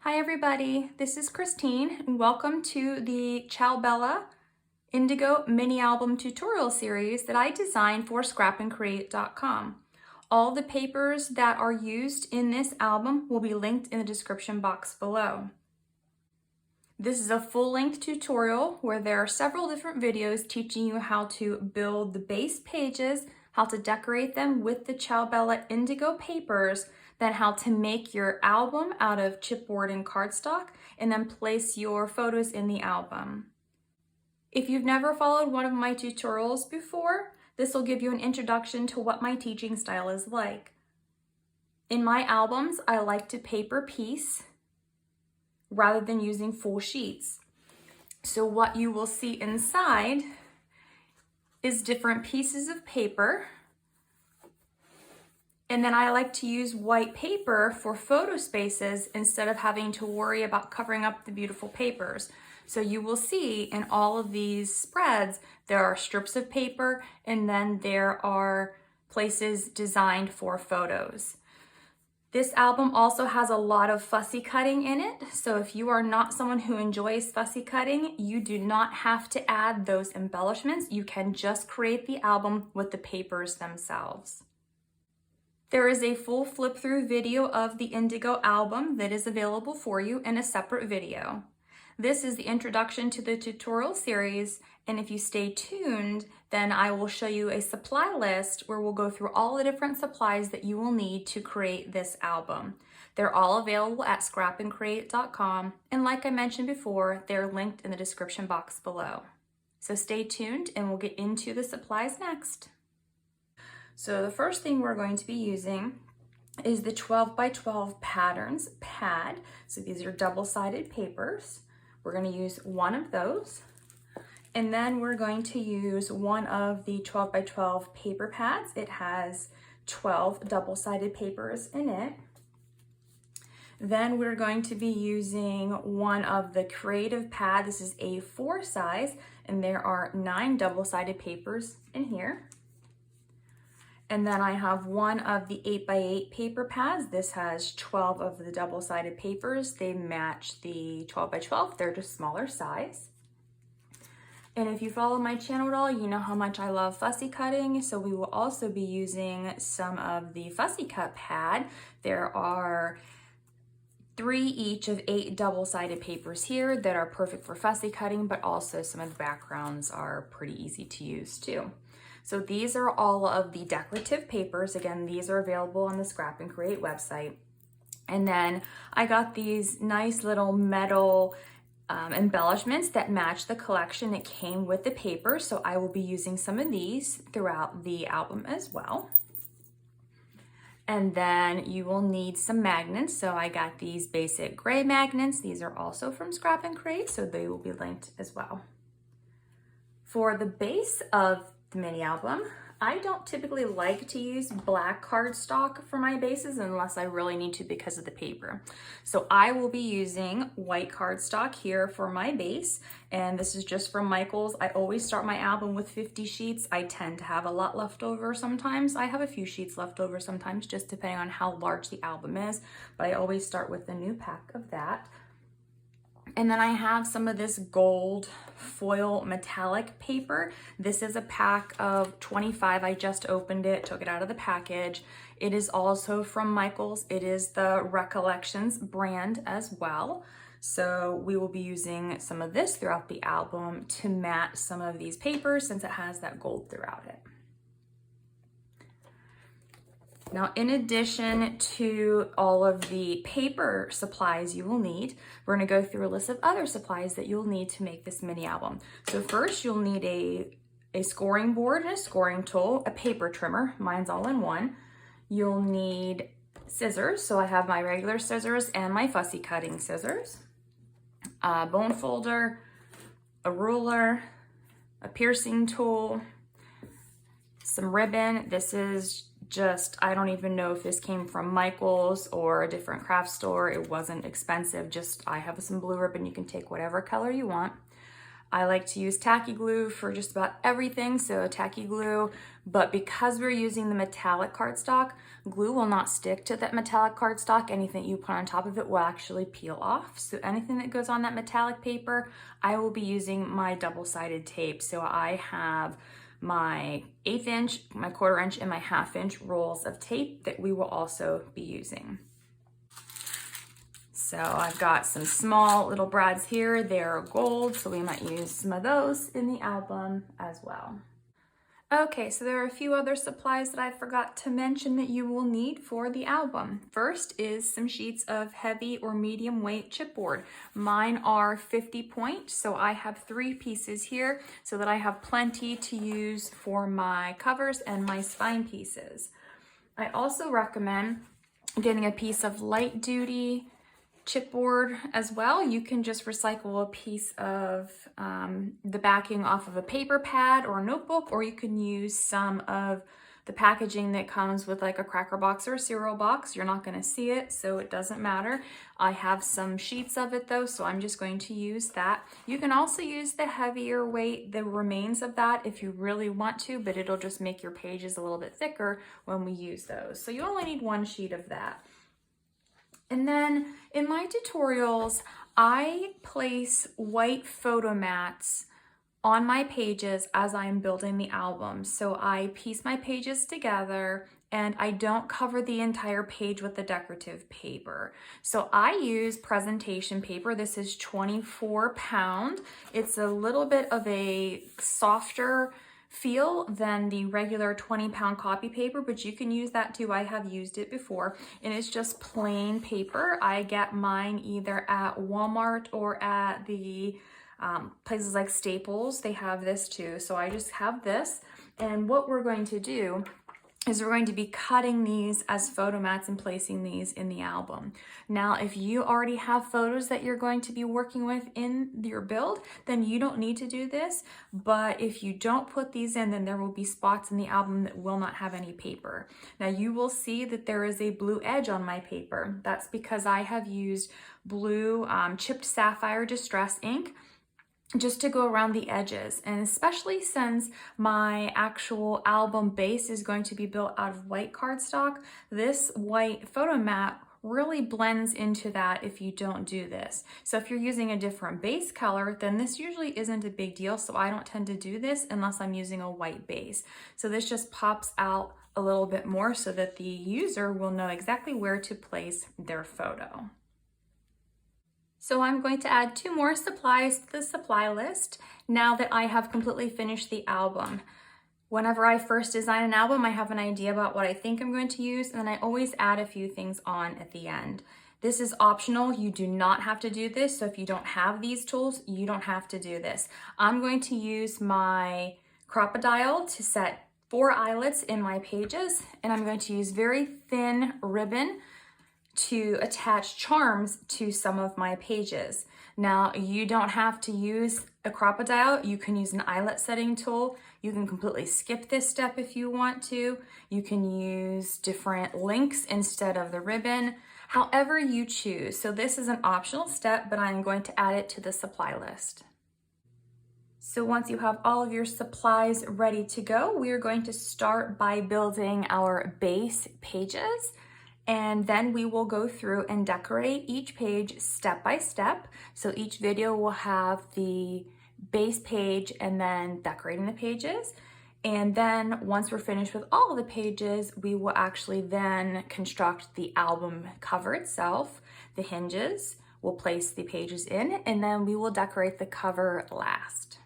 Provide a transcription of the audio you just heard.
Hi everybody, this is Christine and welcome to the Ciao Indigo mini album tutorial series that I designed for ScrapNCreate.com. All the papers that are used in this album will be linked in the description box below. This is a full-length tutorial where there are several different videos teaching you how to build the base pages, how to decorate them with the Ciao Indigo papers, then how to make your album out of chipboard and cardstock, and then place your photos in the album. If you've never followed one of my tutorials before, this will give you an introduction to what my teaching style is like. In my albums, I like to paper piece rather than using full sheets. So what you will see inside is different pieces of paper. And then I like to use white paper for photo spaces instead of having to worry about covering up the beautiful papers. So you will see in all of these spreads, there are strips of paper and then there are places designed for photos. This album also has a lot of fussy cutting in it. So if you are not someone who enjoys fussy cutting, you do not have to add those embellishments. You can just create the album with the papers themselves. There is a full flip through video of the Indigo album that is available for you in a separate video. This is the introduction to the tutorial series, and if you stay tuned, then I will show you a supply list where we'll go through all the different supplies that you will need to create this album. They're all available at ScrapNCreate.com, and like I mentioned before, they're linked in the description box below. So stay tuned and we'll get into the supplies next. So the first thing we're going to be using is the 12 by 12 patterns pad. So these are double-sided papers. We're going to use one of those. And then we're going to use one of the 12 by 12 paper pads. It has 12 double-sided papers in it. Then we're going to be using one of the Creative pad. This is A4 size, and there are 9 double-sided papers in here. And then I have one of the 8 by 8 paper pads. This has 12 of the double-sided papers. They match the 12 by 12. They're just smaller size. And if you follow my channel at all, you know how much I love fussy cutting. So we will also be using some of the fussy cut pad. There are 3 each of 8 double-sided papers here that are perfect for fussy cutting, but also some of the backgrounds are pretty easy to use too. So these are all of the decorative papers. Again, these are available on the ScrapNCreate website. And then I got these nice little metal embellishments that match the collection that came with the paper. So I will be using some of these throughout the album as well. And then you will need some magnets. So I got these basic gray magnets. These are also from ScrapNCreate, so they will be linked as well. For the base of the mini album, I don't typically like to use black cardstock for my bases unless I really need to because of the paper. So I will be using white cardstock here for my base, and this is just from Michaels. I always start my album with 50 sheets. I tend to have a lot left over sometimes. I have a few sheets left over sometimes, just depending on how large the album is, but I always start with a new pack of that. And then I have some of this gold foil metallic paper. This is a pack of 25. I just opened it, took it out of the package. It is also from Michaels. It is the Recollections brand as well. So we will be using some of this throughout the album to match some of these papers since it has that gold throughout it. Now, in addition to all of the paper supplies you will need, we're going to go through a list of other supplies that you'll need to make this mini album. So first, you'll need a scoring board and a scoring tool, a paper trimmer. Mine's all in one. You'll need scissors. So I have my regular scissors and my fussy cutting scissors, a bone folder, a ruler, a piercing tool, some ribbon. This is just, I don't even know if this came from Michaels or a different craft store. It wasn't expensive, just I have some blue ribbon. You can take whatever color you want. I like to use tacky glue for just about everything, so tacky glue, but because we're using the metallic cardstock, glue will not stick to that metallic cardstock. Anything you put on top of it will actually peel off. So anything that goes on that metallic paper, I will be using my double-sided tape. So I have my 1/8 inch, my 1/4 inch, and my 1/2 inch rolls of tape that we will also be using. So I've got some small little brads here. They're gold, so we might use some of those in the album as well. Okay, so there are a few other supplies that I forgot to mention that you will need for the album. First is some sheets of heavy or medium weight chipboard. Mine are 50 point, so I have 3 pieces here so that I have plenty to use for my covers and my spine pieces. I also recommend getting a piece of light duty chipboard as well. You can just recycle a piece of the backing off of a paper pad or a notebook, or you can use some of the packaging that comes with like a cracker box or a cereal box. You're not going to see it, so it doesn't matter. I have some sheets of it though, so I'm just going to use that. You can also use the heavier weight, the remains of that, if you really want to, but it'll just make your pages a little bit thicker when we use those. So you only need 1 sheet of that. And then in my tutorials, I place white photo mats on my pages as I'm building the album. So I piece my pages together and I don't cover the entire page with the decorative paper. So I use presentation paper. This is 24 pound. It's a little bit of a softer feel than the regular 20-pound copy paper, but you can use that too. I have used it before, and it's just plain paper. I get mine either at Walmart or at the places like Staples. They have this too. So I just have this, and what we're going to do is we're going to be cutting these as photo mats and placing these in the album. Now, if you already have photos that you're going to be working with in your build, then you don't need to do this. But if you don't put these in, then there will be spots in the album that will not have any paper. Now, you will see that there is a blue edge on my paper. That's because I have used blue Chipped Sapphire Distress ink just to go around the edges. And especially since my actual album base is going to be built out of white cardstock, this white photo mat really blends into that if you don't do this. So if you're using a different base color, then this usually isn't a big deal. So I don't tend to do this unless I'm using a white base. So this just pops out a little bit more so that the user will know exactly where to place their photo. So I'm going to add 2 more supplies to the supply list now that I have completely finished the album. Whenever I first design an album, I have an idea about what I think I'm going to use, and then I always add a few things on at the end. This is optional. You do not have to do this. So if you don't have these tools, you don't have to do this. I'm going to use my Crop-A-Dial to set 4 eyelets in my pages, and I'm going to use very thin ribbon to attach charms to some of my pages. Now, you don't have to use a Crop-A-Dial. You can use an eyelet setting tool. You can completely skip this step if you want to. You can use different links instead of the ribbon, however you choose. So this is an optional step, but I'm going to add it to the supply list. So once you have all of your supplies ready to go, we are going to start by building our base pages. And then we will go through and decorate each page step by step. So each video will have the base page and then decorating the pages. And then once we're finished with all of the pages, we will actually then construct the album cover itself, the hinges, we'll place the pages in, and then we will decorate the cover last.